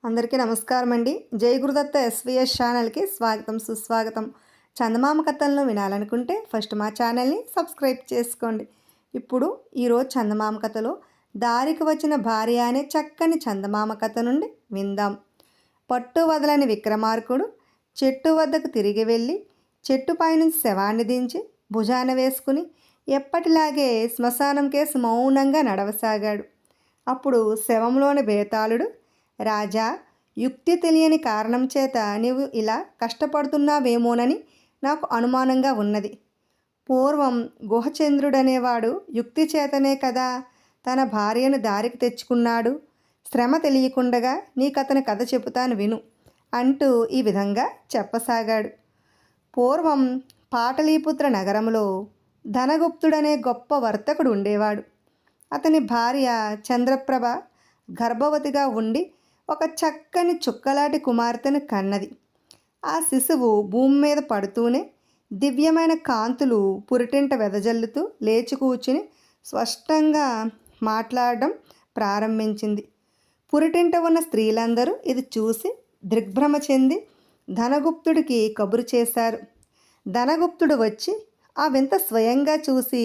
అందరికీ నమస్కారం అండి. జై గురుదత్త ఎస్వీఎస్ ఛానల్కి స్వాగతం సుస్వాగతం. చందమామ కథలను వినాలనుకుంటే ఫస్ట్ మా ఛానల్ని సబ్స్క్రైబ్ చేసుకోండి. ఇప్పుడు ఈరోజు చందమామ కథలో దారికి వచ్చిన భార్య అనే చక్కని చందమామ కథ నుండి విందాం. పట్టు వదలని విక్రమార్కుడు చెట్టు వద్దకు తిరిగి వెళ్ళి చెట్టు పైనుంచి శవాన్ని దించి భుజాన వేసుకుని ఎప్పటిలాగే శ్మశానం కేసు మౌనంగా నడవసాగాడు. అప్పుడు శవంలోని బేతాళుడు, రాజా, యుక్తి తెలియని కారణం చేత నీవు ఇలా కష్టపడుతున్నావేమోనని నాకు అనుమానంగా ఉన్నది. పూర్వం గుహచంద్రుడనేవాడు యుక్తి చేతనే కదా తన భార్యను దారికి తెచ్చుకున్నాడు. శ్రమ తెలియకుండగా నీకతని కథ చెబుతాను విను అంటూ ఈ విధంగా చెప్పసాగాడు. పూర్వం పాటలీపుత్ర నగరంలో ధనగుప్తుడనే గొప్ప వర్తకుడు ఉండేవాడు. అతని భార్య చంద్రప్రభ గర్భవతిగా ఉండి ఒక చక్కని చుక్కలాంటి కుమార్తెను కన్నది. ఆ శిశువు భూమి మీద పడుతూనే దివ్యమైన కాంతులు పురిటింట వెదజల్లుతూ లేచి కూర్చుని స్పష్టంగా మాట్లాడడం ప్రారంభించింది. పురిటింట ఉన్న స్త్రీలందరూ ఇది చూసి దిగ్భ్రమ చెంది ధనగుప్తుడికి కబురు చేశారు. ధనగుప్తుడు వచ్చి ఆ వింత స్వయంగా చూసి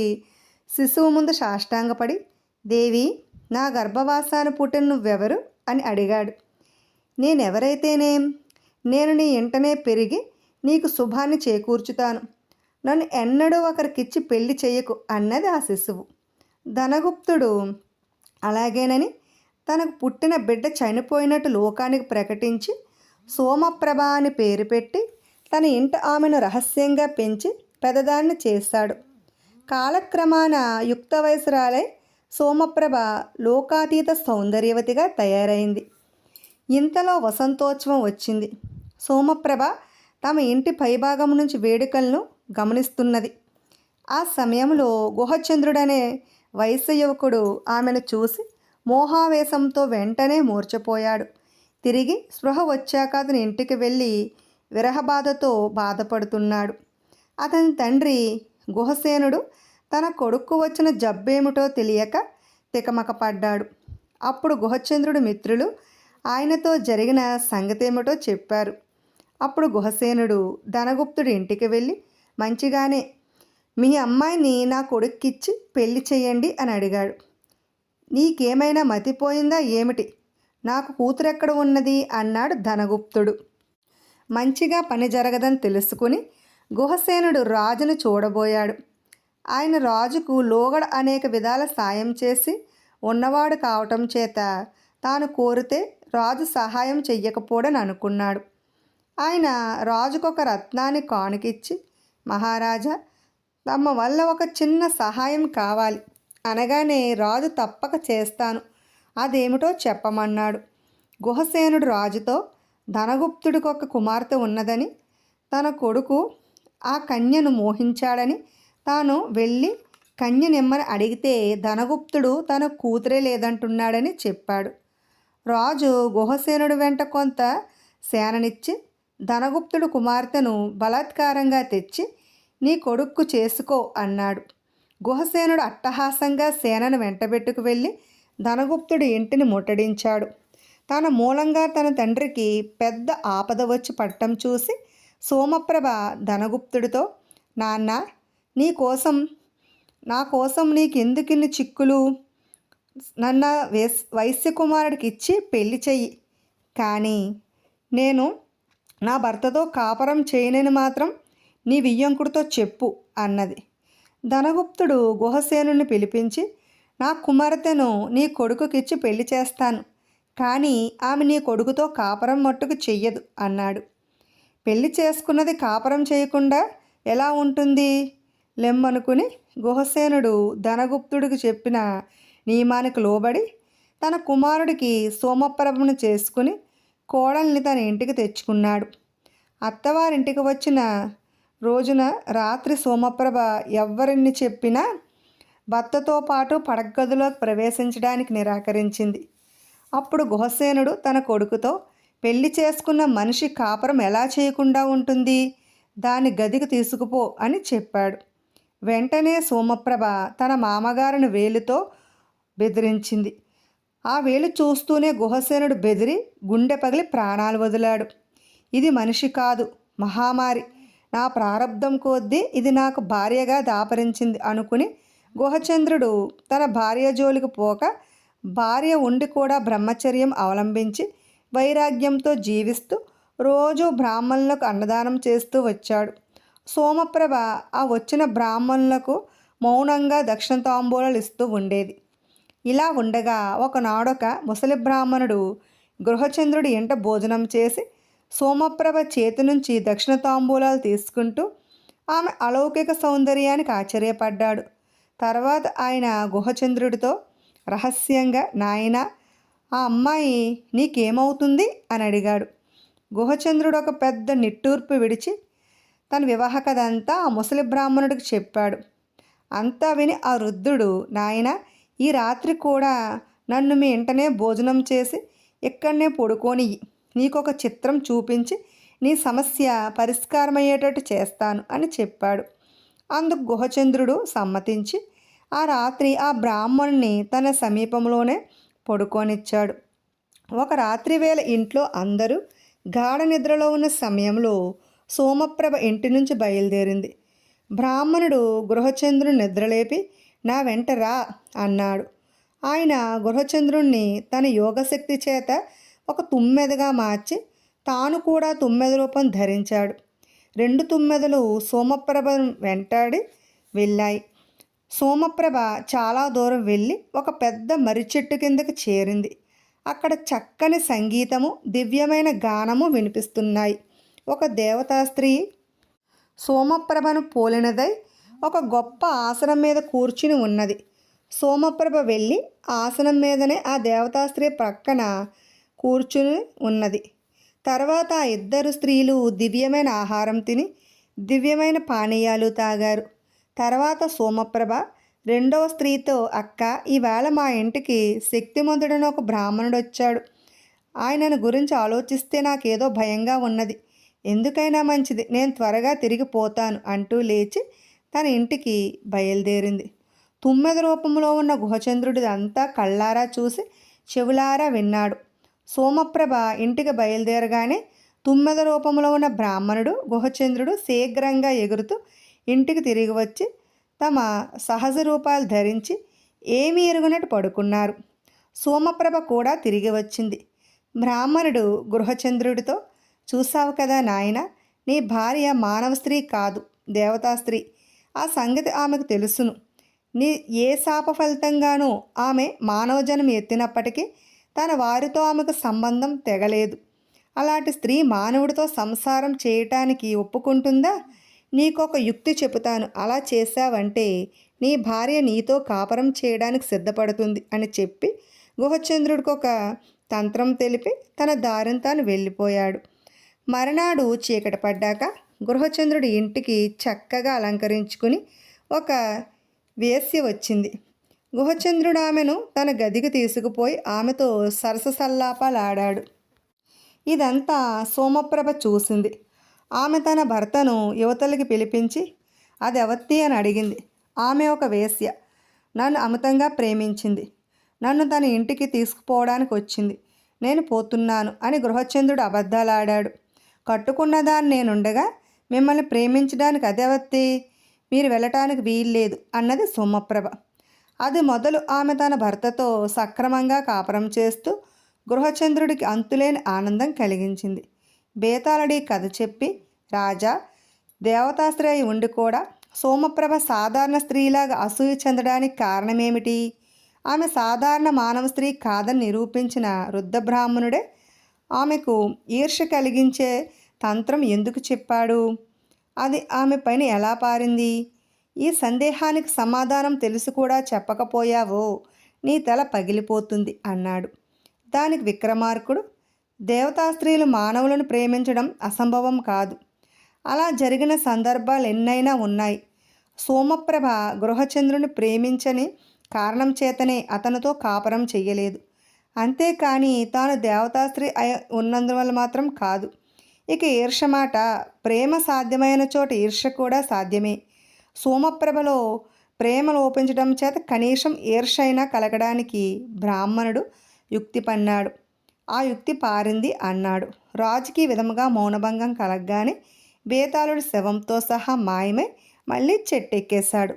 శిశువు ముందు సాష్టాంగపడి, దేవి, నా గర్భవాసాన పుట్టిన నువ్వెవరు అని అడిగాడు. నేనెవరైతేనేం, నేను నీ ఇంటనే పెరిగి నీకు శుభాన్ని చేకూర్చుతాను. నన్ను ఎన్నడూ ఒకరికిచ్చి పెళ్లి చేయకు అన్నది ఆ శిశువు. ధనగుప్తుడు అలాగేనని తనకు పుట్టిన బిడ్డ చనిపోయినట్టు లోకానికి ప్రకటించి సోమప్రభ అని పేరు పెట్టి తన ఇంట ఆమెను రహస్యంగా పెంచి పెదదాన్ని చేశాడు. కాలక్రమాన యుక్త వయసురాలై సోమప్రభ లోకాతీత సౌందర్యవతిగా తయారైంది. ఇంతలో వసంతోత్సవం వచ్చింది. సోమప్రభ తమ ఇంటి పైభాగం నుంచి వేడుకలను గమనిస్తున్నది. ఆ సమయంలో గుహచంద్రుడనే వయస్సు యువకుడు ఆమెను చూసి మోహావేశంతో వెంటనే మూర్చపోయాడు. తిరిగి స్పృహ వచ్చాక అతని ఇంటికి వెళ్ళి విరహబాధతో బాధపడుతున్నాడు. అతని తండ్రి గుహసేనుడు తన కొడుకు వచ్చిన జబ్బేమిటో తెలియక తికమక పడ్డాడు. అప్పుడు గుహచంద్రుడి మిత్రులు ఆయనతో జరిగిన సంగతేమిటో చెప్పారు. అప్పుడు గుహసేనుడు ధనగుప్తుడి ఇంటికి వెళ్ళి, మంచిగానే, మీ అమ్మాయిని నా కొడుక్కిచ్చి పెళ్లి చేయండి అని అడిగాడు. నీకేమైనా మతిపోయిందా ఏమిటి? నాకు కూతురెక్కడ ఉన్నది అన్నాడు ధనగుప్తుడు. మంచిగా పని జరగదని తెలుసుకుని గుహసేనుడు రాజును చూడబోయాడు. ఆయన రాజుకు లోగడ అనేక విధాల సాయం చేసి ఉన్నవాడు కావటం చేత తాను కోరితే రాజు సహాయం చెయ్యకపోడని అనుకున్నాడు. ఆయన రాజుకొక రత్నాన్ని కానుకిచ్చి, మహారాజా, తమ వల్ల ఒక చిన్న సహాయం కావాలి అనగానే రాజు తప్పక చేస్తాను, అదేమిటో చెప్పమన్నాడు. గుహసేనుడు రాజుతో ధనగుప్తుడికి ఒక కుమార్తె ఉన్నదని, తన కొడుకు ఆ కన్యను మోహించాడని, తాను వెళ్ళి కన్యనిమ్మని అడిగితే ధనగుప్తుడు తన కూతురే లేదంటున్నాడని చెప్పాడు. రాజు గుహసేనుడి వెంట కొంత సేననిచ్చి ధనగుప్తుడు కుమార్తెను బలాత్కారంగా తెచ్చి నీ కొడుక్కు చేసుకో అన్నాడు. గుహసేనుడు అట్టహాసంగా సేనను వెంటబెట్టుకు వెళ్ళి ధనగుప్తుడి ఇంటిని ముట్టడించాడు. తన మూలంగా తన తండ్రికి పెద్ద ఆపద వచ్చి పట్టం చూసి సోమప్రభ ధనగుప్తుడితో, నాన్న, నా కోసం నీకెందుకిన్ని చిక్కులు? నన్న వైశ్యకుమారుడికి ఇచ్చి పెళ్లి చెయ్యి, కానీ నేను నా భర్తతో కాపరం చేయనని మాత్రం నీ వియ్యంకుడితో చెప్పు అన్నది. ధనగుప్తుడు గుహసేనుని పిలిపించి, నా కుమార్తెను నీ కొడుకుకిచ్చి పెళ్లి చేస్తాను, కానీ ఆమె నీ కొడుకుతో కాపరం మట్టుకు చెయ్యదు అన్నాడు. పెళ్లి చేసుకున్నది కాపరం చేయకుండా ఎలా ఉంటుంది? లెమ్మనుకుని గుహసేనుడు ధనగుప్తుడికి చెప్పిన నియమానికి లోబడి తన కుమారుడికి సోమప్రభను చేసుకుని కోడల్ని తన ఇంటికి తెచ్చుకున్నాడు. అత్తవారింటికి వచ్చిన రోజున రాత్రి సోమప్రభ ఎవ్వరిని చెప్పినా భర్తతో పాటు పడగదిలోకి ప్రవేశించడానికి నిరాకరించింది. అప్పుడు గుహసేనుడు తన కొడుకుతో, పెళ్లి చేసుకున్న మనిషి కాపురం ఎలా చేయకుండా ఉంటుంది? దాని గదికి తీసుకుపో అని చెప్పాడు. వెంటనే సోమప్రభ తన మామగారిని వేలుతో బెదిరించింది. ఆ వేలు చూస్తూనే గుహసేనుడు బెదిరి గుండె పగిలి ప్రాణాలు వదిలాడు. ఇది మనిషి కాదు, మహామారి. నా ప్రారబ్ధం కొద్దీ ఇది నాకు భార్యగా దాపరించింది అనుకుని గుహచంద్రుడు తన భార్య జోలికి పోక, భార్య ఉండి కూడా బ్రహ్మచర్యం అవలంబించి వైరాగ్యంతో జీవిస్తూ రోజు బ్రాహ్మణులకు అన్నదానం చేస్తూ వచ్చాడు. సోమప్రభ ఆ వచ్చిన బ్రాహ్మణులకు మౌనంగా దక్షిణ తాంబూలాలు ఇస్తూ ఉండేది. ఇలా ఉండగా ఒకనాడొక ముసలి బ్రాహ్మణుడు గృహచంద్రుడి ఇంట భోజనం చేసి సోమప్రభ చేతి నుంచి దక్షిణ తాంబూలాలు తీసుకుంటూ ఆమె అలౌకిక సౌందర్యానికి ఆశ్చర్యపడ్డాడు. తర్వాత ఆయన గుహచంద్రుడితో రహస్యంగా, నాయనా, ఆ అమ్మాయి నీకేమవుతుంది అని అడిగాడు. గుహచంద్రుడు ఒక పెద్ద నిట్టూర్పు విడిచి తన వివాహ కథ అంతా ఆ ముసలి బ్రాహ్మణుడికి చెప్పాడు. అంతా విని ఆ వృద్ధుడు, నాయనా, ఈ రాత్రి కూడా నన్ను మీ ఇంటనే భోజనం చేసి ఇక్కడనే పడుకొని నీకొక చిత్రం చూపించి నీ సమస్య పరిష్కారమయ్యేటట్టు చేస్తాను అని చెప్పాడు. అందుకు గుహచంద్రుడు సమ్మతించి ఆ రాత్రి ఆ బ్రాహ్మణుని తన సమీపంలోనే పడుకోనిచ్చాడు. ఒక రాత్రి వేళ ఇంట్లో అందరూ గాఢ నిద్రలో ఉన్న సమయంలో సోమప్రభ ఇంటి నుంచి బయలుదేరింది. బ్రాహ్మణుడు గృహచంద్రుని నిద్రలేపి నా వెంట రా అన్నాడు. ఆయన గృహచంద్రుణ్ణి తన యోగశక్తి చేత ఒక తుమ్మెదగా మార్చి తాను కూడా తుమ్మెద రూపం ధరించాడు. 2 తుమ్మెదలు సోమప్రభ వెంటాడి వెళ్ళాయి. సోమప్రభ చాలా దూరం వెళ్ళి ఒక పెద్ద మర్రి చెట్టు కిందకి చేరింది. అక్కడ చక్కని సంగీతము, దివ్యమైన గానము వినిపిస్తున్నాయి. ఒక దేవతా స్త్రీ సోమప్రభను పోలినదై ఒక గొప్ప ఆసనం మీద కూర్చుని ఉన్నది. సోమప్రభ వెళ్ళి ఆసనం మీదనే ఆ దేవతా స్త్రీ ప్రక్కన కూర్చుని ఉన్నది. తర్వాత ఆ ఇద్దరు స్త్రీలు దివ్యమైన ఆహారం తిని దివ్యమైన పానీయాలు తాగారు. తర్వాత సోమప్రభ రెండవ స్త్రీతో, అక్క, ఈవేళ మా ఇంటికి శక్తిమంతుడని ఒక బ్రాహ్మణుడు వచ్చాడు. ఆయనను గురించి ఆలోచిస్తే నాకేదో భయంగా ఉన్నది. ఎందుకైనా మంచిది, నేను త్వరగా తిరిగిపోతాను అంటూ లేచి తన ఇంటికి బయలుదేరింది. తుమ్మెద రూపంలో ఉన్న గుహచంద్రుడి అంతా కళ్ళారా చూసి చెవులారా విన్నాడు. సోమప్రభ ఇంటికి బయలుదేరగానే తుమ్మెద రూపంలో ఉన్న బ్రాహ్మణుడు, గుహచంద్రుడు శీఘ్రంగా ఎగురుతూ ఇంటికి తిరిగి వచ్చి తమ సహజ రూపాలు ధరించి ఏమీ ఎరుగునట్టు పడుకున్నారు. సోమప్రభ కూడా తిరిగి వచ్చింది. బ్రాహ్మణుడు గృహచంద్రుడితో, చూసావు కదా నాయన, నీ భార్య మానవ స్త్రీ కాదు, దేవతా స్త్రీ. ఆ సంగతి ఆమెకు తెలుసును. నీ ఏ శాప ఫలితంగానూ ఆమె మానవ జన్మ ఎత్తినప్పటికీ తన వారితో ఆమెకు సంబంధం తెగలేదు. అలాంటి స్త్రీ మానవుడితో సంసారం చేయటానికి ఒప్పుకుంటుందా? నీకొక యుక్తి చెబుతాను. అలా చేశావంటే నీ భార్య నీతో కాపరం చేయడానికి సిద్ధపడుతుంది అని చెప్పి గుహచంద్రుడికి ఒక తంత్రం తెలిపి తన దారిని తాను వెళ్ళిపోయాడు. మరునాడు చీకటి పడ్డాక గృహచంద్రుడి ఇంటికి చక్కగా అలంకరించుకుని ఒక వేశ్య వచ్చింది. గుహచంద్రుడు ఆమెను తన గదికి తీసుకుపోయి ఆమెతో సరస సల్లాపాలాడాడు. ఇదంతా సోమప్రభ చూసింది. ఆమె తన భర్తను యువతలకి పిలిపించి అదెవత్తి అని అడిగింది. ఆమె ఒక వేశ్య, నన్ను అమితంగా ప్రేమించింది, నన్ను తన ఇంటికి తీసుకుపోవడానికి వచ్చింది, నేను పోతున్నాను అని గృహచంద్రుడు అబద్ధాలాడాడు. కట్టుకున్నదాన్ని నేనుండగా మిమ్మల్ని ప్రేమించడానికి అదెవత్తి, మీరు వెళ్ళటానికి వీల్లేదు అన్నది సోమప్రభ. అది మొదలు ఆమె తన భర్తతో సక్రమంగా కాపురం చేస్తూ గృహచంద్రుడికి అంతులేని ఆనందం కలిగించింది. బేతాళుడి కథ చెప్పి, రాజా, దేవతాస్త్రీ అయి ఉండి కూడా సోమప్రభ సాధారణ స్త్రీలాగా అసూయ చెందడానికి కారణమేమిటి? ఆమె సాధారణ మానవ స్త్రీ కాదని నిరూపించిన వృద్ధ బ్రాహ్మణుడే ఆమెకు ఈర్ష్య కలిగించే తంత్రం ఎందుకు చెప్పాడు? అది ఆమె పైన ఎలా పారింది? ఈ సందేహానికి సమాధానం తెలిసి కూడా చెప్పకపోయావో నీ తల పగిలిపోతుంది అన్నాడు. దానికి విక్రమార్కుడు, దేవతా స్త్రీలు మానవులను ప్రేమించడం అసంభవం కాదు. అలా జరిగిన సందర్భాలు ఎన్నైనా ఉన్నాయి. సోమప్రభ గృహచంద్రుని ప్రేమించని కారణం చేతనే అతనితో కాపురం చెయ్యలేదు. అంతేకాని తాను దేవతాస్త్రీ ఉన్నందువల్ల మాత్రం కాదు. ఇక ఈర్ష్య మాట, ప్రేమ సాధ్యమైన చోట ఈర్ష్య కూడా సాధ్యమే. సోమప్రభలో ప్రేమ లోపించడం చేత కనీసం ఈర్ష్య అయినా కలగడానికి బ్రాహ్మణుడు యుక్తి పన్నాడు. ఆ యుక్తి పారింది అన్నాడు. రాజుకి ఈ విధముగా మౌనభంగం కలగగానే బేతాళుడి శవంతో సహా మాయమై మళ్ళీ చెట్టెక్కేశాడు.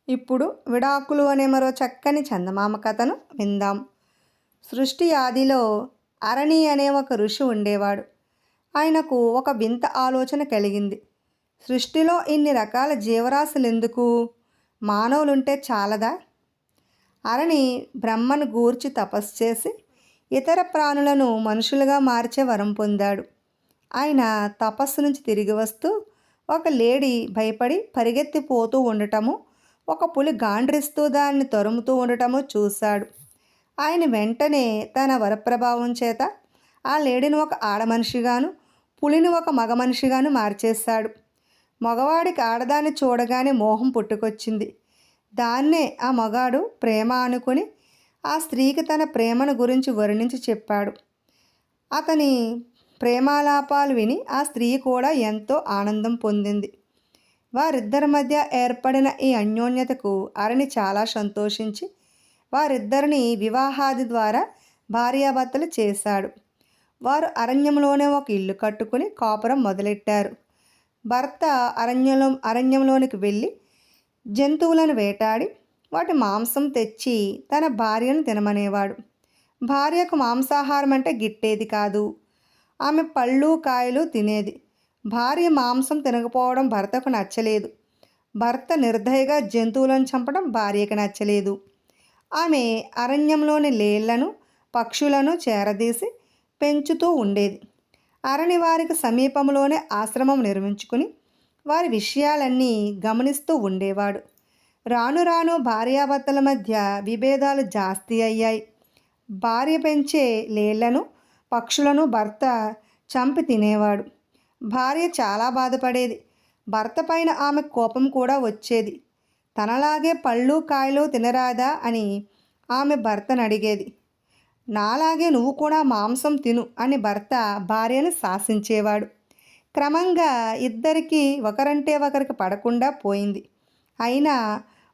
ఇప్పుడు విడాకులు అనే మరో చక్కని చందమామ కథను విందాం. సృష్టి ఆదిలో అరణి అనే ఒక ఋషి ఉండేవాడు. ఆయనకు ఒక వింత ఆలోచన కలిగింది. సృష్టిలో ఇన్ని రకాల జీవరాశులెందుకు? మానవులుంటే చాలదా? అరణి బ్రహ్మను గూర్చి తపస్సు చేసి ఇతర ప్రాణులను మనుషులుగా మార్చే వరం పొందాడు. ఆయన తపస్సు నుంచి తిరిగి వస్తూ ఒక లేడీ భయపడి పరిగెత్తిపోతూ ఉండటము, ఒక పులి గాండ్రిస్తూ దాన్ని తరుముతూ ఉండటము చూశాడు. ఆయన వెంటనే తన వరప్రభావం చేత ఆ లేడీని ఒక ఆడమనిషిగాను, పులిని ఒక మగ మనిషిగాను మార్చేశాడు. మగవాడికి ఆడదాన్ని చూడగానే మోహం పుట్టుకొచ్చింది. దాన్నే ఆ మగాడు ప్రేమ అనుకుని ఆ స్త్రీకి తన ప్రేమను గురించి వర్ణించి చెప్పాడు. అతని ప్రేమాలాపాలు విని ఆ స్త్రీ కూడా ఎంతో ఆనందం పొందింది. వారిద్దరి మధ్య ఏర్పడిన ఈ అన్యోన్యతకు అరణి చాలా సంతోషించి వారిద్దరిని వివాహాది ద్వారా భార్యాభర్తలు చేశాడు. వారు ఒక ఇల్లు కట్టుకుని కాపురం మొదలెట్టారు. భర్త అరణ్యంలోనికి వెళ్ళి జంతువులను వేటాడి వాటి మాంసం తెచ్చి తన భార్యను తినమనేవాడు. భార్యకు మాంసాహారం అంటే గిట్టేది కాదు. ఆమె పళ్ళు కాయలు తినేది. భార్య మాంసం తినకపోవడం భర్తకు నచ్చలేదు. భర్త నిర్దయగా జంతువులను చంపడం భార్యకు నచ్చలేదు. ఆమె అరణ్యంలోని లేళ్లను పక్షులను చేరదీసి పెంచుతూ ఉండేది. అరణి వారికి సమీపంలోనే ఆశ్రమం నిర్మించుకుని వారి విషయాలన్నీ గమనిస్తూ ఉండేవాడు. రాను రాను భార్యాభర్తల మధ్య విభేదాలు జాస్తి అయ్యాయి. భార్య పెంచే లేళ్లను పక్షులను భర్త చంపి తినేవాడు. భార్య చాలా బాధపడేది. భర్త పైన ఆమె కోపం కూడా వచ్చేది. తనలాగే పళ్ళు కాయలు తినరాదా అని ఆమె భర్తను అడిగేది. నాలాగే నువ్వు కూడా మాంసం తిను అని భర్త భార్యను శాసించేవాడు. క్రమంగా ఇద్దరికీ ఒకరంటే ఒకరికి పడకుండా పోయింది. అయినా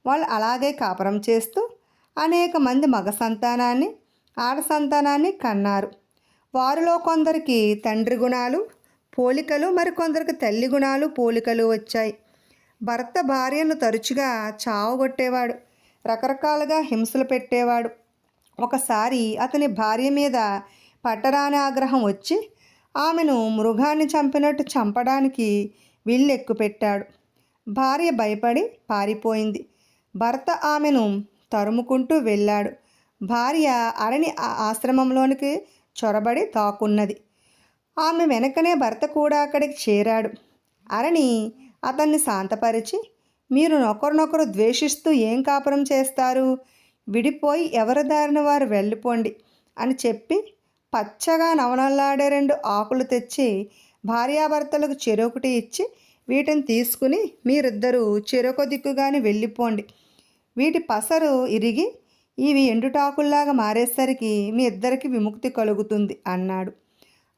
వాళ్ళు అలాగే కాపురం చేస్తూ అనేక మంది మగ సంతానాన్ని ఆడ సంతానాన్ని కన్నారు. వారిలో కొందరికి తండ్రి గుణాలు పోలికలు, మరికొందరికి తల్లి గుణాలు పోలికలు వచ్చాయి. భర్త భార్యను తరచుగా చావగొట్టేవాడు, రకరకాలుగా హింసలు పెట్టేవాడు. ఒకసారి అతని భార్య మీద పట్టరాని ఆగ్రహం వచ్చి ఆమెను మృగాన్ని చంపినట్టు చంపడానికి విల్లెక్కు పెట్టాడు. భార్య భయపడి పారిపోయింది. భర్త ఆమెను తరుముకుంటూ వెళ్ళాడు. భార్య అరణి ఆశ్రమంలోనికి చొరబడి తాకున్నది. ఆమె వెనకనే భర్త కూడా అక్కడికి చేరాడు. అరణి అతన్ని శాంతపరిచి, మీరు ఒకరినొకరు ద్వేషిస్తూ ఏం కాపురం చేస్తారు? విడిపోయి ఎవరి దారిన వారు వెళ్ళిపోండి అని చెప్పి పచ్చగా నవనల్లాడే 2 ఆకులు తెచ్చి భార్యాభర్తలకు చెరొకటి ఇచ్చి, వీటిని తీసుకుని మీరిద్దరూ చెరొక దిక్కుగాని వెళ్ళిపోండి. వీటి పసరు ఇరిగి ఇవి ఎండుటాకుల్లాగా మారేసరికి మీ ఇద్దరికి విముక్తి కలుగుతుంది అన్నాడు.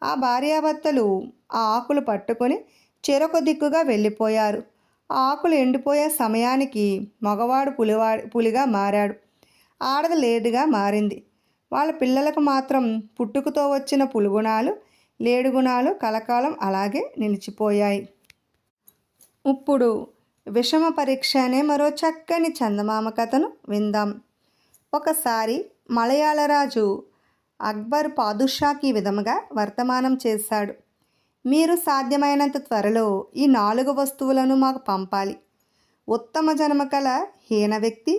ఆ భార్యాభర్తలు ఆ ఆకులు పట్టుకొని చెరొక దిక్కుగా వెళ్ళిపోయారు. ఆ ఆకులు ఎండిపోయే సమయానికి మగవాడు పులిగా మారాడు, ఆడది లేడుగా మారింది. వాళ్ళ పిల్లలకు మాత్రం పుట్టుకతో వచ్చిన పులిగుణాలు లేడుగుణాలు కలకాలం అలాగే నిలిచిపోయాయి. ఇప్పుడు విషమ పరీక్ష అనే మరో చక్కని చందమామ కథను విందాం. ఒకసారి మలయాళ రాజు అక్బర్ పాదుషాకి విధముగా వర్తమానం చేశాడు. మీరు సాధ్యమైనంత త్వరలో ఈ 4 వస్తువులను మాకు పంపాలి. ఉత్తమ జన్మ కల హీన వ్యక్తి,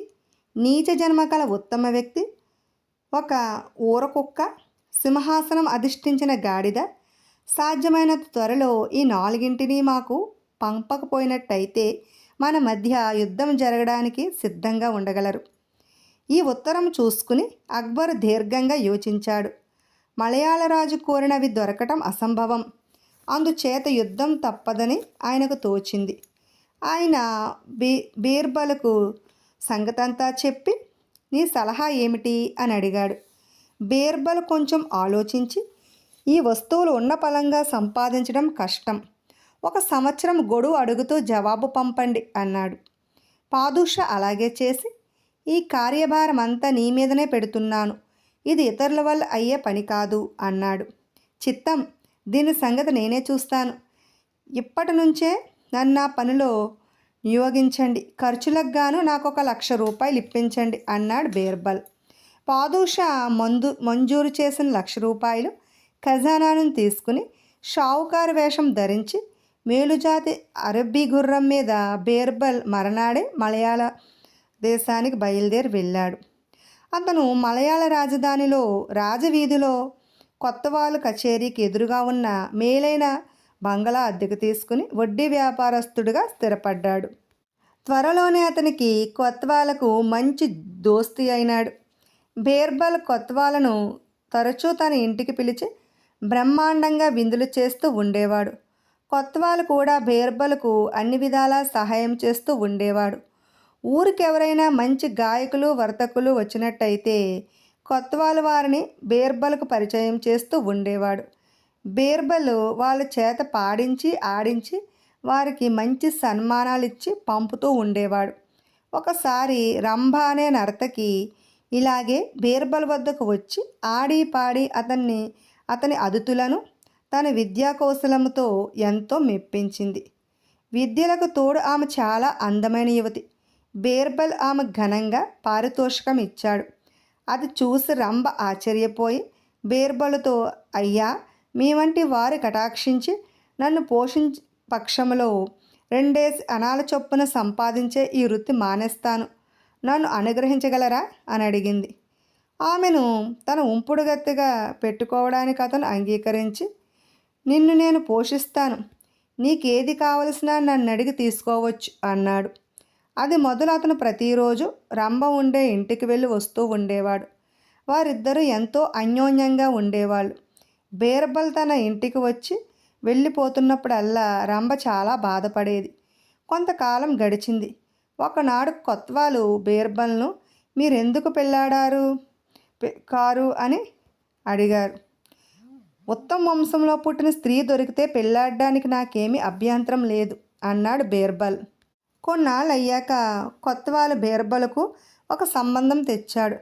నీచ జన్మ కల ఉత్తమ వ్యక్తి, ఒక ఊరకుక్క, సింహాసనం అధిష్ఠించిన గాడిద. సాధ్యమైనంత త్వరలో ఈ 4ంటిని మాకు పంపకపోయినట్టయితే మన మధ్య యుద్ధం జరగడానికి సిద్ధంగా ఉండగలరు. ఈ ఉత్తరం చూసుకుని అక్బర్ దీర్ఘంగా యోచించాడు. మలయాళ రాజు కోరినవి దొరకటం అసంభవం. అందుచేత యుద్ధం తప్పదని ఆయనకు తోచింది. ఆయన బీర్బలకు సంగతంతా చెప్పి, నీ సలహా ఏమిటి అని అడిగాడు. బీర్బల్ కొంచెం ఆలోచించి, ఈ వస్తువులు ఉన్న పలంగా సంపాదించడం కష్టం. 1 సంవత్సరం గడువు అడుగుతూ జవాబు పంపండి అన్నాడు. పాదుషా అలాగే చేసి, ఈ కార్యభారం అంతా నీ మీదనే పెడుతున్నాను. ఇది ఇతరుల వల్ల అయ్యే పని కాదు అన్నాడు. చిత్తం, దీని సంగతి నేనే చూస్తాను. ఇప్పటి నుంచే నన్ను నా పనిలో నియోగించండి. ఖర్చులకు గాను నాకు 1,00,000 రూపాయలు ఇప్పించండి అన్నాడు బీర్బల్. పాదూషా మంజూరు చేసిన 1,00,000 రూపాయలు ఖజానాను తీసుకుని షావుకారు వేషం ధరించి మేలుజాతి అరబ్బీ గుర్రం మీద బీర్బల్ మరనాడే మలయాళ దేశానికి బయలుదేరి వెళ్ళాడు. అతను మలయాళ రాజధానిలో రాజవీధిలో కొత్తవాలు కచేరీకి ఎదురుగా ఉన్న మేలైన బంగళా అద్దెకు తీసుకుని వడ్డీ వ్యాపారస్తుడిగా స్థిరపడ్డాడు. త్వరలోనే అతనికి కొత్వాలకు మంచి దోస్తీ అయినాడు. బీర్బల్ కొత్వాలను తరచూ తన ఇంటికి పిలిచి బ్రహ్మాండంగా విందులు చేస్తూ ఉండేవాడు. కొత్వాలు కూడా బీర్బల్కు అన్ని విధాలా సహాయం చేస్తూ ఉండేవాడు. ఊరికెవరైనా మంచి గాయకులు వర్తకులు వచ్చినట్టయితే కొత్వాలు వారిని బీర్బల్కు పరిచయం చేస్తూ ఉండేవాడు. బీర్బల్ వాళ్ళ చేత పాడించి ఆడించి వారికి మంచి సన్మానాలు ఇచ్చి పంపుతూ ఉండేవాడు. ఒకసారి రంభ అనే నర్తకి ఇలాగే బీర్బల్ వద్దకు వచ్చి ఆడి పాడి అతని అతిథులను తన విద్యా కౌశలంతో ఎంతో మెప్పించింది. విద్యలకు తోడు ఆమె చాలా అందమైన యువతి. బీర్బల్ ఆమె ఘనంగా పారితోషికం ఇచ్చాడు. అది చూసి రంభ ఆశ్చర్యపోయి బీర్బల్తో, అయ్యా, మీ వంటి వారి కటాక్షించి నన్ను పోషించే పక్షంలో 2 అణాల చొప్పున సంపాదించే ఈ వృత్తి మానేస్తాను. నన్ను అనుగ్రహించగలరా అని అడిగింది. ఆమెను తన ఉంపుడుగత్తెగా పెట్టుకోవడానికి అతను అంగీకరించి, నిన్ను నేను పోషిస్తాను, నీకేది కావలసినా నన్ను అడిగి తీసుకోవచ్చు అన్నాడు. అది మొదలు అతను ప్రతిరోజు రంభ ఉండే ఇంటికి వెళ్ళి వస్తూ ఉండేవాడు. వారిద్దరూ ఎంతో అన్యోన్యంగా ఉండేవాళ్ళు. బీర్బల్ తన ఇంటికి వచ్చి వెళ్ళిపోతున్నప్పుడల్లా రంభ చాలా బాధపడేది. కొంతకాలం గడిచింది. ఒకనాడు కొత్వాలు బీర్బల్ను, మీరెందుకు పెళ్ళాడారు కారు అని అడిగారు. ఉత్తమ వంశంలో పుట్టిన స్త్రీ దొరికితే పెళ్ళాడడానికి నాకేమీ అభ్యంతరం లేదు అన్నాడు బీర్బల్. కొన్నాళ్ళు అయ్యాక కొత్వాలు బీర్బల్కు ఒక సంబంధం తెచ్చాడు.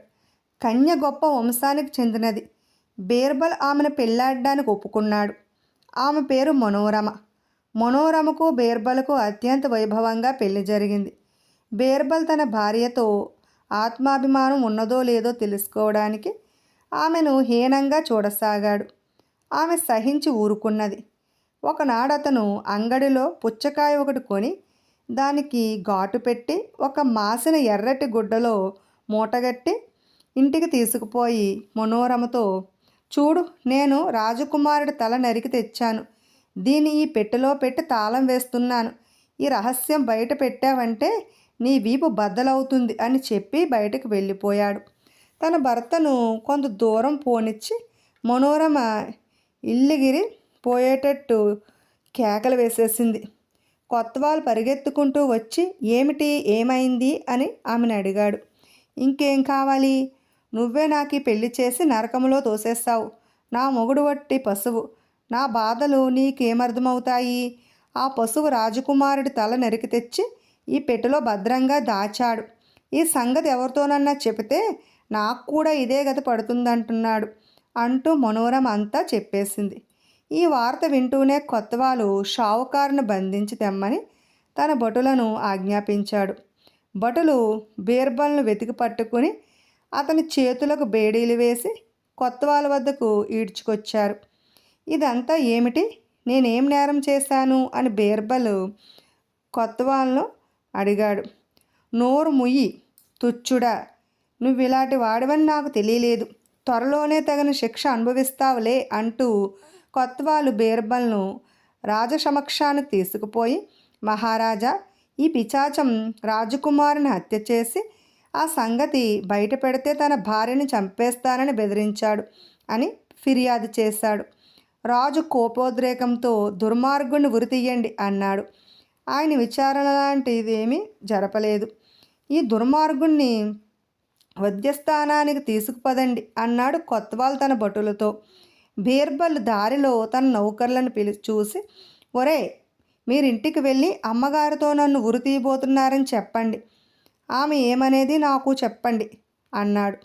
కన్య గొప్ప వంశానికి చెందినది. బీర్బల్ ఆమెను పెళ్ళాడడానికి ఒప్పుకున్నాడు. ఆమె పేరు మనోరమ. మనోరమకు బీర్బల్కు అత్యంత వైభవంగా పెళ్లి జరిగింది. బీర్బల్ తన భార్యతో ఆత్మాభిమానం ఉన్నదో లేదో తెలుసుకోవడానికి ఆమెను హీనంగా చూడసాగాడు. ఆమె సహించి ఊరుకున్నది. ఒకనాడు అతను అంగడిలో పుచ్చకాయ ఒకటి కొని దానికి ఘాటు పెట్టి ఒక మాసిన ఎర్రటి గుడ్డలో మూటగట్టి ఇంటికి తీసుకుపోయి మనోరమతో, చూడు, నేను రాజకుమారుడి తల నరికి తెచ్చాను. దీన్ని ఈ పెట్టెలో పెట్టి తాళం వేస్తున్నాను. ఈ రహస్యం బయట పెట్టావంటే నీ వీపు బద్దలవుతుంది అని చెప్పి బయటకు వెళ్ళిపోయాడు. తన భర్తను కొంత దూరం పోనిచ్చి మనోరమ ఇల్లిగిరి పోయేటట్టు కేకలు వేసేసింది. కొత్వాలు పరిగెత్తుకుంటూ వచ్చి, ఏమైంది అని ఆమెను అడిగాడు. ఇంకేం కావాలి? నువ్వే నాకు ఈ పెళ్లి చేసి నరకంలో తోసేస్తావు. నా మొగుడు వట్టి పశువు. నా బాధలు నీకేమర్థమవుతాయి? ఆ పశువు రాజకుమారుడి తల నరికి తెచ్చి ఈ పెట్టెలో భద్రంగా దాచాడు. ఈ సంగతి ఎవరితోనన్నా చెబితే నాకు కూడా ఇదే గతి పడుతుందంటున్నాడు అంటూ మనోరమ అంతా చెప్పేసింది. ఈ వార్త వింటూనే కొత్వాలు షావుకారును బంధించి తెమ్మని తన భటులను ఆజ్ఞాపించాడు. భటులు బీర్బల్ను వెతికి పట్టుకుని అతని చేతులకు బేడీలు వేసి కొత్వాల వద్దకు ఈడ్చుకొచ్చారు. ఇదంతా ఏమిటి? నేనేం నేరం చేశాను అని బీర్బల్ కొత్వాల్ను అడిగాడు. నోరు ముయ్యి, తుచ్చుడా, నువ్వు ఇలాంటి వాడివని నాకు తెలియలేదు. త్వరలోనే తగిన శిక్ష అనుభవిస్తావులే అంటూ కొత్వాలు బీర్బల్ను రాజసమక్షానికి తీసుకుపోయి, మహారాజా, ఈ పిశాచం రాజకుమారుని హత్య చేసి ఆ సంగతి బయట పెడితే తన భార్యని చంపేస్తానని బెదిరించాడు అని ఫిర్యాదు చేశాడు. రాజు కోపోద్రేకంతో దుర్మార్గుణ్ణి ఉరితీయండి అన్నాడు. ఆయన విచారణ లాంటిదేమీ జరపలేదు. ఈ దుర్మార్గుణ్ణి వధ్యస్థానానికి తీసుకుపదండి అన్నాడు కొత్వాల్ తన భటులతో. బీర్బల్ దారిలో తన నౌకర్లను చూసి, ఒరే, మీరింటికి వెళ్ళి అమ్మగారితో నన్ను ఉరి తీయబోతున్నారని చెప్పండి. ఆమె ఏమనేది నాకు చెప్పండి అన్నాడు.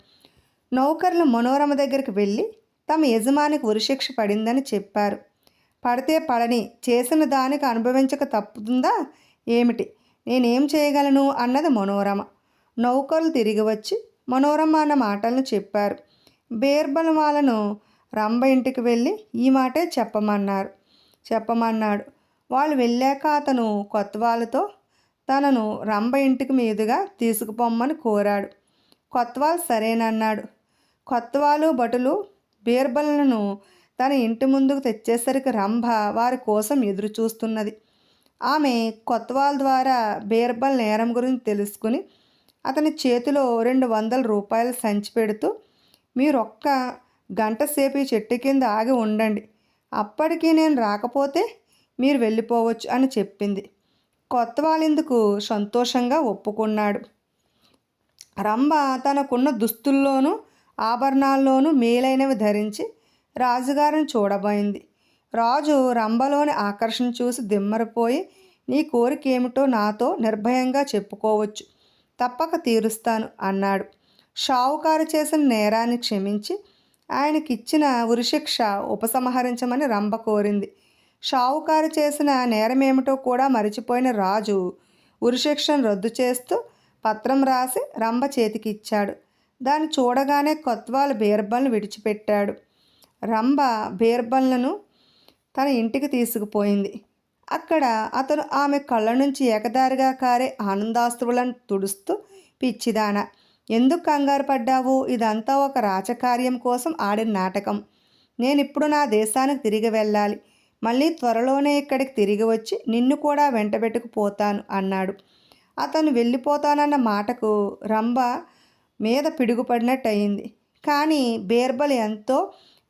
నౌకర్లు మనోరమ దగ్గరికి వెళ్ళి తమ యజమానికి ఉరిశిక్ష పడిందని చెప్పారు. పడితే పడని, చేసిన దానికి అనుభవించక తప్పుతుందా ఏమిటి, నేనేం చేయగలను అన్నది మనోరమ. నౌకర్లు తిరిగి వచ్చి మనోరమ అన్న మాటలను చెప్పారు. బీర్బల్ వాళ్ళను రంభ ఇంటికి వెళ్ళి ఈ మాటే చెప్పమన్నాడు. వాళ్ళు వెళ్ళాక అతను కొత్వాలతో తనను రంభ ఇంటికి మీదుగా తీసుకుపోమ్మని కోరాడు. కొత్వాల్ సరేనన్నాడు. కొత్వాలు భటులు బీర్బల్ను తన ఇంటి ముందుకు తెచ్చేసరికి రంభ వారి కోసం ఎదురు చూస్తున్నది. ఆమె కొత్వాల్ ద్వారా బీర్బల్ నేరం గురించి తెలుసుకుని అతని చేతిలో 200 రూపాయలు సంచి పెడుతూ, మీరొక్క గంట సేపు ఈ చెట్టు కింద ఆగి ఉండండి, అప్పటికి నేను రాకపోతే మీరు వెళ్ళిపోవచ్చు అని చెప్పింది. కొత్వాలిందుకు సంతోషంగా ఒప్పుకున్నాడు. రంభ తనకున్న దుస్తుల్లోనూ ఆభరణాల్లోనూ మేలైనవి ధరించి రాజుగారిని చూడబోయింది. రాజు రంభలోని ఆకర్షణ చూసి దిమ్మరిపోయి, నీ కోరిక ఏమిటో నాతో నిర్భయంగా చెప్పుకోవచ్చు, తప్పక తీరుస్తాను అన్నాడు. షావుకారు చేసిన నేరాన్ని క్షమించి ఆయనకిచ్చిన ఉరిశిక్ష ఉపసంహరించమని రంభ కోరింది. షావుకారు చేసిన నేరమేమిటో కూడా మరిచిపోయిన రాజు ఉరిశిక్షను రద్దు చేస్తూ పత్రం రాసి రంభ చేతికిచ్చాడు. దాన్ని చూడగానే కొత్వాల్ బీర్బల్ను విడిచిపెట్టాడు. రంభ బీర్బల్ను తన ఇంటికి తీసుకుపోయింది. అక్కడ అతను ఆమె కళ్ళ నుంచి ఏకదారిగా కారే ఆనందాశ్రువులను తుడుస్తూ, పిచ్చిదానా, ఎందుకు కంగారు పడ్డావు, ఇదంతా ఒక రాజకార్యం కోసం ఆడిన నాటకం. నేనిప్పుడు నా దేశానికి తిరిగి వెళ్ళాలి, మళ్ళీ త్వరలోనే ఇక్కడికి తిరిగి వచ్చి నిన్ను కూడా వెంటబెట్టుకుపోతాను అన్నాడు. అతను వెళ్ళిపోతానన్న మాటకు రంభ మీద పిడుగుపడినట్టు అయింది. కానీ బీర్బల్ ఎంతో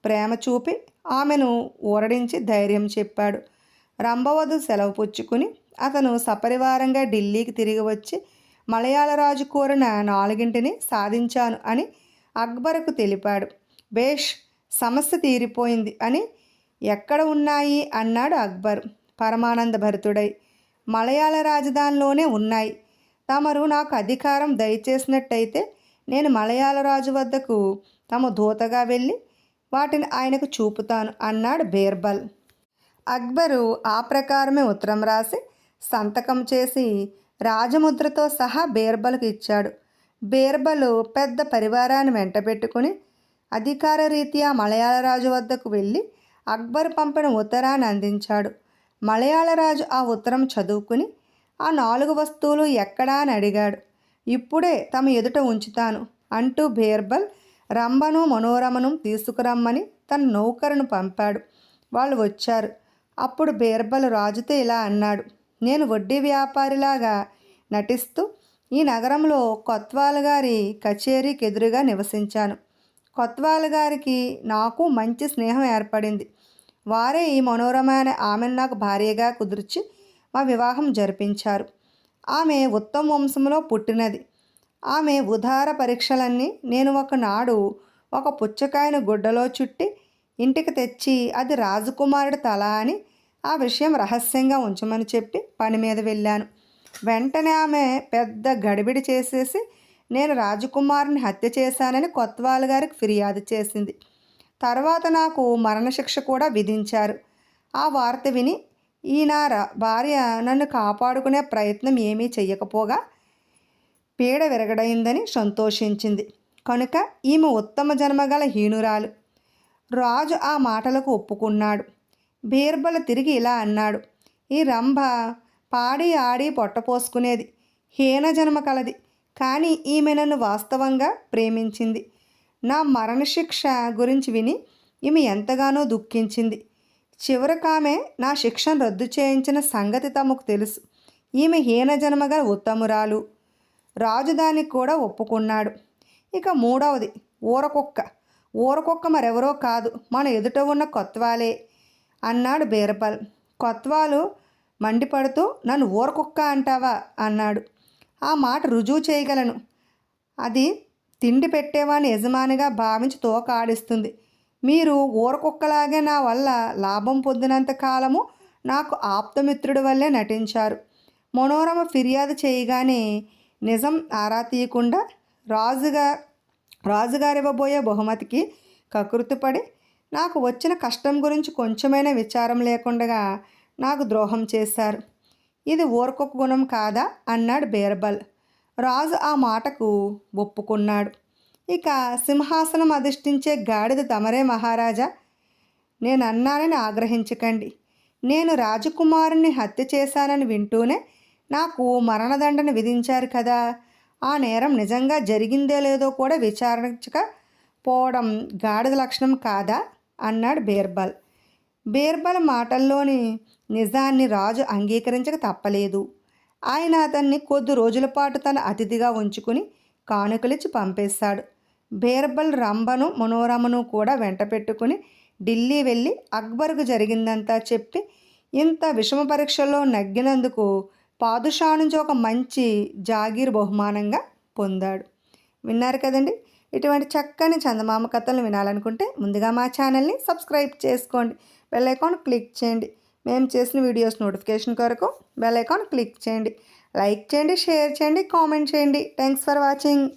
ప్రేమ చూపి ఆమెను ఊరడించి ధైర్యం చెప్పాడు. రంభవధు సెలవు పుచ్చుకుని అతను సపరివారంగా ఢిల్లీకి తిరిగి వచ్చి మలయాళరాజు కోరిన 4 సాధించాను అని అక్బర్కు తెలిపాడు. బేష్, సమస్య తీరిపోయింది అని. ఎక్కడ ఉన్నాయి అన్నాడు అక్బర్ పరమానంద భరితుడై. మలయాళ రాజధానిలోనే ఉన్నాయి. తమరు నాకు అధికారం దయచేసినట్టయితే నేను మలయాళ రాజు వద్దకు తమ దూతగా వెళ్ళి వాటిని ఆయనకు చూపుతాను అన్నాడు బీర్బల్. అక్బరు ఆ ప్రకారమే ఉత్తరం రాసి సంతకం చేసి రాజముద్రతో సహా బీర్బల్కు ఇచ్చాడు. బీర్బలు పెద్ద పరివారాన్ని వెంటబెట్టుకుని అధికార రీత్యా మలయాళ రాజు వద్దకు వెళ్ళి అక్బర్ పంపిన ఉత్తరాన్ని అందించాడు. మలయాళరాజు ఆ ఉత్తరం చదువుకుని ఆ 4 వస్తువులు ఎక్కడా అని అడిగాడు. ఇప్పుడే తమ ఎదుట ఉంచుతాను అంటూ బీర్బల్ రంభను మనోరమను తీసుకురమ్మని తన నౌకరును పంపాడు. వాళ్ళు వచ్చారు. అప్పుడు బీర్బల్ రాజుతో ఇలా అన్నాడు, నేను వడ్డీ వ్యాపారిలాగా నటిస్తూ ఈ నగరంలో కొత్వాల్ గారి కచేరీకి ఎదురుగా నివసించాను. కొత్వాల్ గారికి నాకు మంచి స్నేహం ఏర్పడింది. వారే ఈ మనోరమ అనే ఆమెను నాకు భార్యగా కుదిర్చి మా వివాహం జరిపించారు. ఆమె ఉత్తమ వంశంలో పుట్టినది. ఆమె ఉదార పరీక్షలన్నీ నేను ఒకనాడు ఒక పుచ్చకాయను గుడ్డలో చుట్టి ఇంటికి తెచ్చి అది రాజకుమారుడి తల అని ఆ విషయం రహస్యంగా ఉంచమని చెప్పి పని మీద వెళ్ళాను. వెంటనే ఆమె పెద్ద గడిబిడి చేసేసి నేను రాజకుమారుని హత్య చేశానని కొత్వాల్ గారికి ఫిర్యాదు చేసింది. తర్వాత నాకు మరణశిక్ష కూడా విధించారు. ఆ వార్త విని ఈ నా భార్య నన్ను కాపాడుకునే ప్రయత్నం ఏమీ చెయ్యకపోగా పీడ విరగడైందని సంతోషించింది. కనుక ఈమె ఉత్తమ జన్మగల హీనురాలు. రాజు ఆ మాటలకు ఒప్పుకున్నాడు. బీర్బల్ తిరిగి ఇలా అన్నాడు, ఈ రంభ పాడి ఆడి పొట్టపోసుకునేది, హీన జన్మ కలది. కానీ ఈమె నన్ను వాస్తవంగా ప్రేమించింది. నా మరణశిక్ష గురించి విని ఈమె ఎంతగానో దుఃఖించింది. చివరికామె నా శిక్షను రద్దు చేయించిన సంగతి తమకు తెలుసు. ఈమె హీన జన్మగల ఉత్తమురాలు. రాజు దానికి కూడా ఒప్పుకున్నాడు. ఇక 3వది ఊరకుక్క. ఊరకుక్క మరెవరో కాదు, మన ఎదుట ఉన్న కొత్వాలే అన్నాడు బీర్బల్. కొత్వాలు మండిపడుతూ నన్ను ఊరకుక్క అంటావా అన్నాడు. ఆ మాట రుజువు చేయగలను. అది తిండి పెట్టేవాడిని యజమానిగా భావించి తోక ఆడిస్తుంది. మీరు ఊరకుక్కలాగే నా వల్ల లాభం పొందినంత కాలము నాకు ఆప్తమిత్రుడి వల్లే నటించారు. మనోరమ ఫిర్యాదు చేయగానే నిజం ఆరా తీయకుండా రాజుగా రాజుగారు ఇవ్వబోయే బహుమతికి కకృతిపడి నాకు వచ్చిన కష్టం గురించి కొంచెమైనా విచారం లేకుండా నాకు ద్రోహం చేశారు. ఇది ఊరకొక గుణం కాదా అన్నాడు బీర్బల్. రాజు ఆ మాటకు ఒప్పుకున్నాడు. ఇక సింహాసనం అధిష్ఠించే గాడిద తమరే మహారాజా. నేను అన్నానని ఆగ్రహించకండి. నేను రాజకుమారుని హత్య చేశానని వింటూనే నాకు మరణదండన విధించారు కదా. ఆ నేరం నిజంగా జరిగిందో లేదో కూడా విచారించకపోవడం గాడిద లక్షణం కాదా అన్నాడు బీర్బల్. బీర్బల్ మాటల్లోని నిజాన్ని రాజు అంగీకరించక తప్పలేదు. ఆయన అతన్ని కొద్ది రోజుల పాటు తన అతిథిగా ఉంచుకుని కానుకలిచ్చి పంపేశాడు. బీర్బల్ రంభను మనోరమను కూడా వెంట పెట్టుకుని ఢిల్లీ వెళ్ళి అక్బర్కు జరిగిందంతా చెప్పి ఇంత విషమ పరీక్షల్లో నగ్గినందుకు పాదుషా నుంచి ఒక మంచి జాగీర్ బహుమానంగా పొందాడు. విన్నారు కదండి. ఇటువంటి చక్కని చందమామ కథలను వినాలనుకుంటే ముందుగా మా ఛానల్ని సబ్స్క్రైబ్ చేసుకోండి. బెల్ ఐకాన్ క్లిక్ చేయండి. మేము చేసిన వీడియోస్ నోటిఫికేషన్ కొరకు బెల్ ఐకాన్ క్లిక్ చేయండి. లైక్ చేయండి, షేర్ చేయండి, కామెంట్ చేయండి. Thanks for watching.